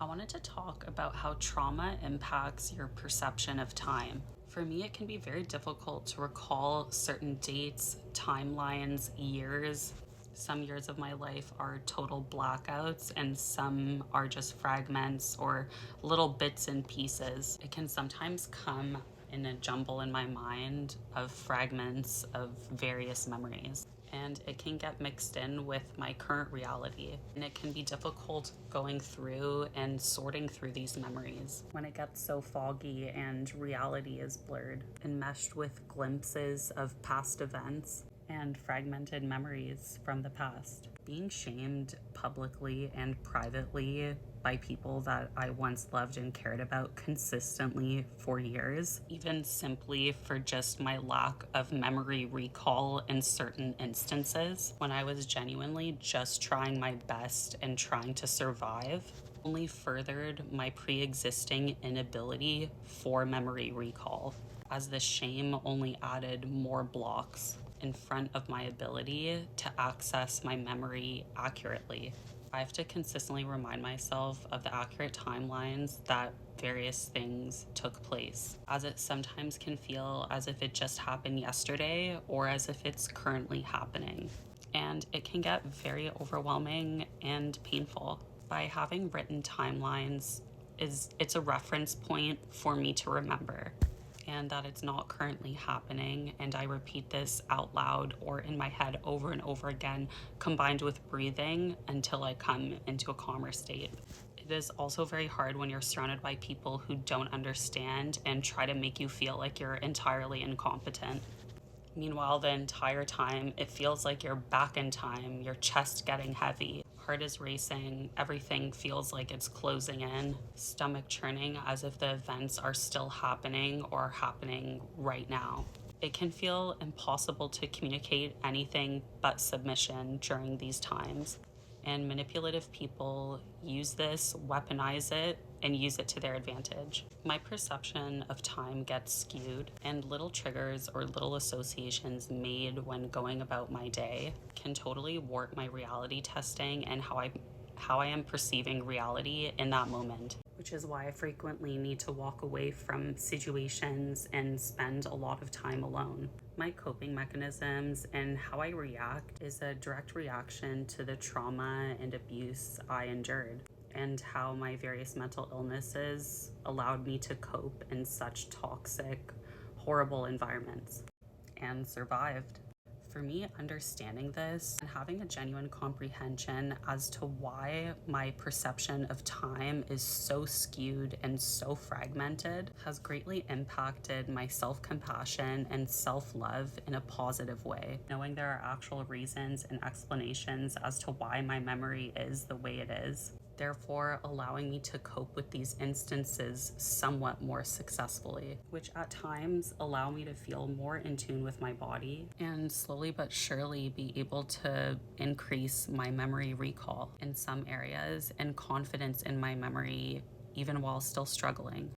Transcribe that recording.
I wanted to talk about how trauma impacts your perception of time. For me, it can be very difficult to recall certain dates, timelines, years. Some years of my life are total blackouts, and some are just fragments or little bits and pieces. It can sometimes come in a jumble in my mind of fragments of various memories, and it can get mixed in with my current reality. And it can be difficult going through and sorting through these memories when it gets so foggy and reality is blurred, enmeshed with glimpses of past events and fragmented memories from the past. Being shamed publicly and privately by people that I once loved and cared about consistently for years, even simply for just my lack of memory recall in certain instances when I was genuinely just trying my best and trying to survive, only furthered my pre-existing inability for memory recall, as the shame only added more blocks in front of my ability to access my memory accurately. I have to consistently remind myself of the accurate timelines that various things took place, as it sometimes can feel as if it just happened yesterday or as if it's currently happening. And it can get very overwhelming and painful. By having written timelines, it's a reference point for me to remember, and that it's not currently happening, and I repeat this out loud or in my head over and over again, combined with breathing until I come into a calmer state. It is also very hard when you're surrounded by people who don't understand and try to make you feel like you're entirely incompetent. Meanwhile, the entire time, it feels like you're back in time, your chest getting heavy, heart is racing, everything feels like it's closing in, stomach churning as if the events are still happening or happening right now. It can feel impossible to communicate anything but submission during these times, and manipulative people use this, weaponize it, and use it to their advantage. My perception of time gets skewed, and little triggers or little associations made when going about my day can totally warp my reality testing and how I am perceiving reality in that moment, which is why I frequently need to walk away from situations and spend a lot of time alone. My coping mechanisms and how I react is a direct reaction to the trauma and abuse I endured, and how my various mental illnesses allowed me to cope in such toxic, horrible environments and survived. For me, understanding this and having a genuine comprehension as to why my perception of time is so skewed and so fragmented has greatly impacted my self-compassion and self-love in a positive way. Knowing there are actual reasons and explanations as to why my memory is the way it is, therefore allowing me to cope with these instances somewhat more successfully, which at times allow me to feel more in tune with my body and slowly but surely be able to increase my memory recall in some areas and confidence in my memory even while still struggling.